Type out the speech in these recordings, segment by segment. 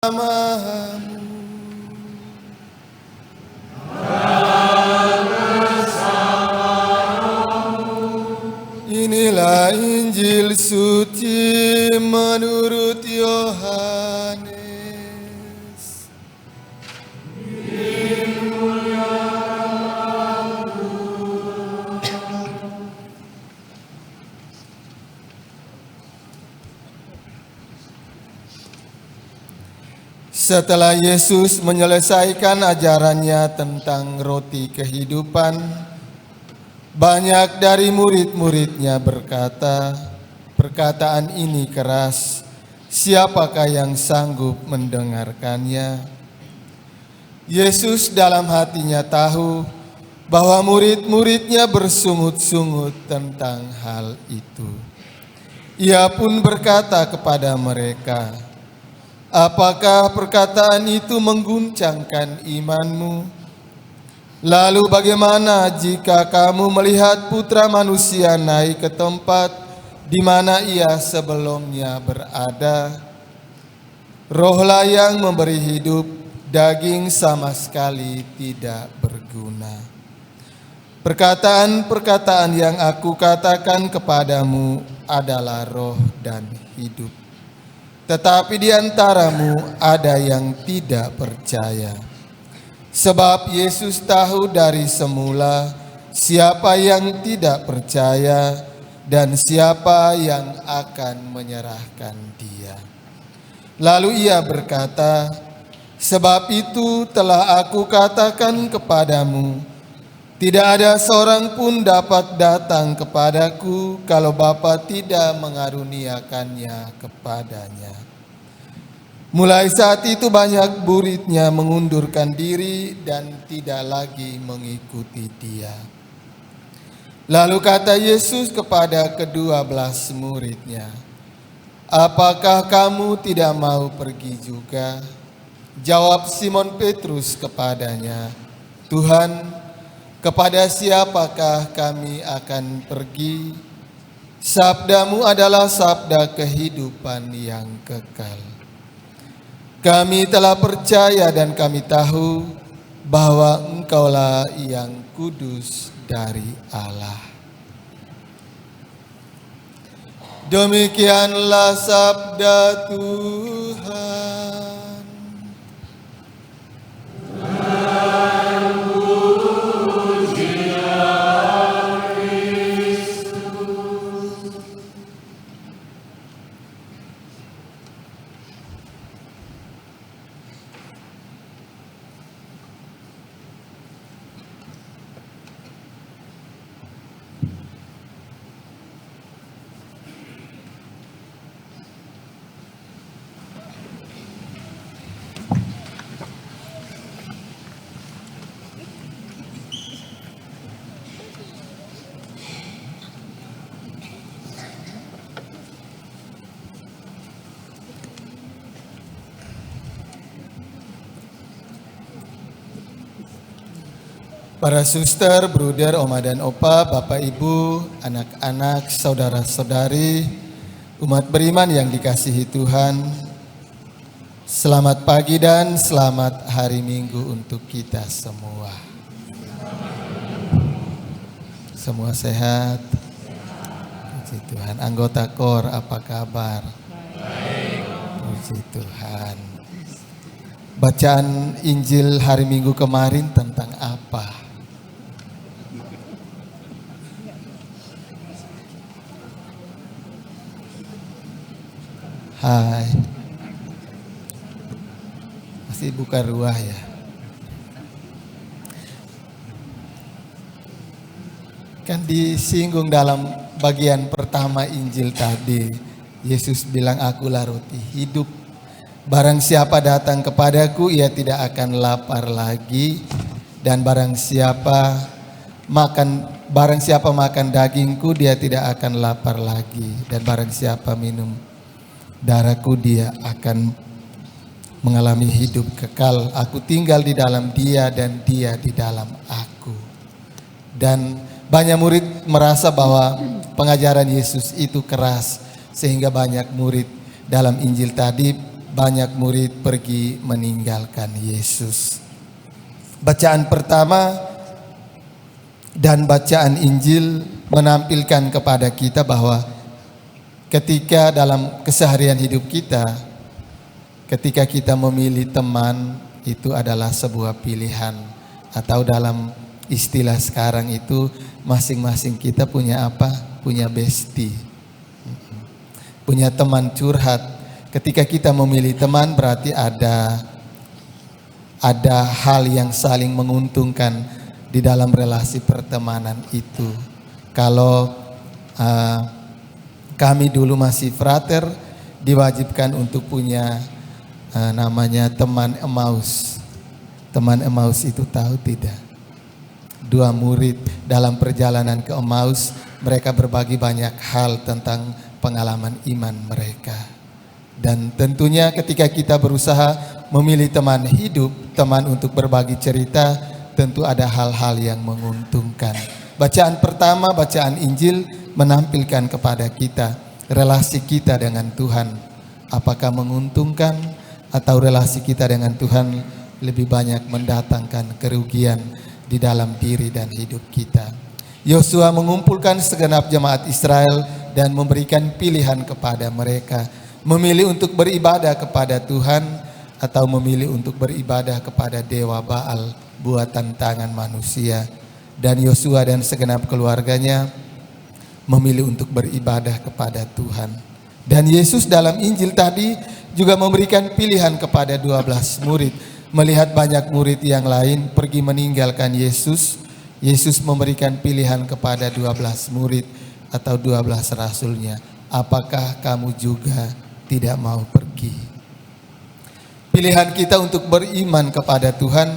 bersamamu. Inilah Injil suci menurut Yohanes. Setelah Yesus menyelesaikan ajarannya tentang roti kehidupan, banyak dari murid-muridnya berkata, "Perkataan ini keras, siapakah yang sanggup mendengarkannya?" Yesus dalam hatinya tahu bahwa murid-muridnya bersungut-sungut tentang hal itu. Ia pun berkata kepada mereka, "Apakah perkataan itu mengguncangkan imanmu? Lalu bagaimana jika kamu melihat Putra Manusia naik ke tempat di mana ia sebelumnya berada? Rohlah yang memberi hidup, daging sama sekali tidak berguna. Perkataan-perkataan yang aku katakan kepadamu adalah roh dan hidup. Tetapi di antaramu ada yang tidak percaya." Sebab Yesus tahu dari semula siapa yang tidak percaya dan siapa yang akan menyerahkan dia. Lalu ia berkata, "Sebab itu telah aku katakan kepadamu, tidak ada seorang pun dapat datang kepadaku kalau Bapa tidak mengaruniakannya kepadanya." Mulai saat itu banyak muridnya mengundurkan diri dan tidak lagi mengikuti dia. Lalu kata Yesus kepada ke-12 muridnya, "Apakah kamu tidak mau pergi juga?" Jawab Simon Petrus kepadanya, "Tuhan, kepada siapakah kami akan pergi? Sabdamu adalah sabda kehidupan yang kekal. Kami telah percaya dan kami tahu bahwa Engkaulah yang kudus dari Allah." Demikianlah sabda Tuhan. Para suster, bruder, oma dan opa, bapak ibu, anak-anak, saudara-saudari, umat beriman yang dikasihi Tuhan, selamat pagi dan selamat hari Minggu untuk kita semua. Semua sehat? Puji Tuhan. Anggota KOR, apa kabar? Baik. Puji Tuhan. Bacaan Injil hari Minggu kemarin tentang apa? Hai, masih buka ruah ya. Kan disinggung dalam bagian pertama Injil tadi, Yesus bilang, "Akulah roti hidup. Barang siapa datang kepadaku, ia tidak akan lapar lagi, dan barang siapa makan dagingku, dia tidak akan lapar lagi, dan barang siapa minum darahku, dia akan mengalami hidup kekal. Aku tinggal di dalam dia dan dia di dalam aku." Dan banyak murid merasa bahwa pengajaran Yesus itu keras, sehingga banyak murid dalam Injil tadi banyak murid pergi meninggalkan Yesus. Bacaan pertama dan bacaan Injil menampilkan kepada kita bahwa ketika dalam keseharian hidup kita, ketika kita memilih teman, itu adalah sebuah pilihan. Atau dalam istilah sekarang itu, masing-masing kita punya apa? Punya bestie, punya teman curhat. Ketika kita memilih teman berarti ada hal yang saling menguntungkan di dalam relasi pertemanan itu. Kalau kami dulu masih frater, diwajibkan untuk punya namanya teman Emmaus. Teman Emmaus itu tahu tidak? 2 murid dalam perjalanan ke Emmaus, mereka berbagi banyak hal tentang pengalaman iman mereka. Dan tentunya ketika kita berusaha memilih teman hidup, teman untuk berbagi cerita, tentu ada hal-hal yang menguntungkan. Bacaan pertama, bacaan Injil menampilkan kepada kita relasi kita dengan Tuhan. Apakah menguntungkan atau relasi kita dengan Tuhan lebih banyak mendatangkan kerugian di dalam diri dan hidup kita. Yosua mengumpulkan segenap jemaat Israel dan memberikan pilihan kepada mereka. Memilih untuk beribadah kepada Tuhan atau memilih untuk beribadah kepada dewa Baal buatan tangan manusia. Dan Yosua dan segenap keluarganya memilih untuk beribadah kepada Tuhan. Dan Yesus dalam Injil tadi juga memberikan pilihan kepada 12 murid. Melihat banyak murid yang lain pergi meninggalkan Yesus, Yesus memberikan pilihan kepada 12 murid atau 12 rasulnya. Apakah kamu juga tidak mau pergi? Pilihan kita untuk beriman kepada Tuhan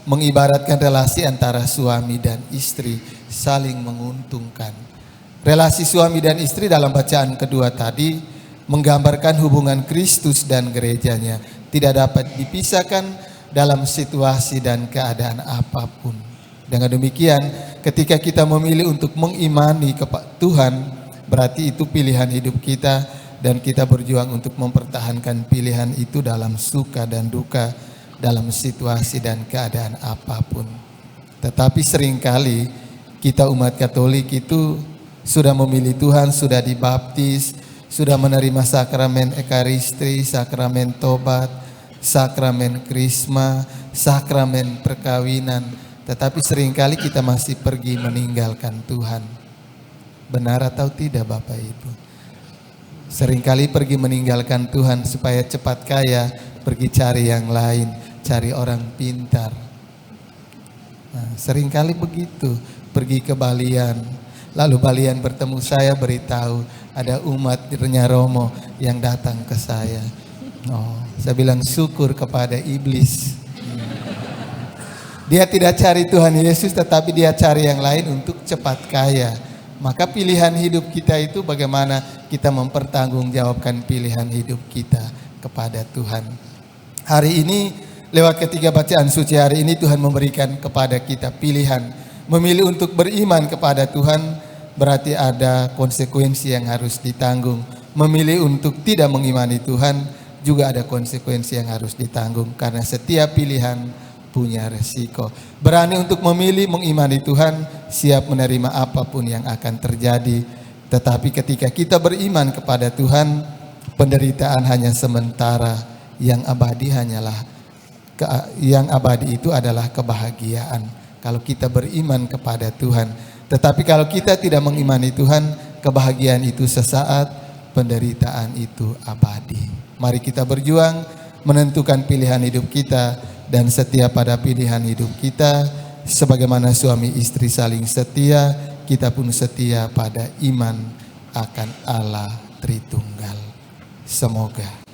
mengibaratkan relasi antara suami dan istri saling menguntungkan. Relasi suami dan istri dalam bacaan kedua tadi menggambarkan hubungan Kristus dan gerejanya. Tidak dapat dipisahkan dalam situasi dan keadaan apapun. Dengan demikian, ketika kita memilih untuk mengimani kepada Tuhan, berarti itu pilihan hidup kita dan kita berjuang untuk mempertahankan pilihan itu dalam suka dan duka, dalam situasi dan keadaan apapun. Tetapi seringkali kita umat Katolik itu sudah memilih Tuhan, sudah dibaptis, sudah menerima sakramen Ekaristi, sakramen tobat, sakramen krisma, sakramen perkawinan. Tetapi seringkali kita masih pergi meninggalkan Tuhan. Benar atau tidak Bapak Ibu? Seringkali pergi meninggalkan Tuhan supaya cepat kaya, pergi cari yang lain, cari orang pintar. Nah, seringkali begitu, pergi ke Balian. Lalu Balian bertemu saya, beritahu ada umat Romo yang datang ke saya. Oh, saya bilang syukur kepada iblis. Dia tidak cari Tuhan Yesus, tetapi dia cari yang lain untuk cepat kaya. Maka pilihan hidup kita itu bagaimana kita mempertanggungjawabkan pilihan hidup kita kepada Tuhan. Hari ini lewat ketiga bacaan suci hari ini Tuhan memberikan kepada kita pilihan. Memilih untuk beriman kepada Tuhan berarti ada konsekuensi yang harus ditanggung. Memilih untuk tidak mengimani Tuhan juga ada konsekuensi yang harus ditanggung. Karena setiap pilihan punya resiko. Berani untuk memilih mengimani Tuhan, siap menerima apapun yang akan terjadi. Tetapi ketika kita beriman kepada Tuhan, penderitaan hanya sementara, yang abadi itu adalah kebahagiaan. Kalau kita beriman kepada Tuhan. Tetapi kalau kita tidak mengimani Tuhan, kebahagiaan itu sesaat, penderitaan itu abadi. Mari kita berjuang menentukan pilihan hidup kita. Dan setia pada pilihan hidup kita, sebagaimana suami istri saling setia, kita pun setia pada iman akan Allah Tritunggal. Semoga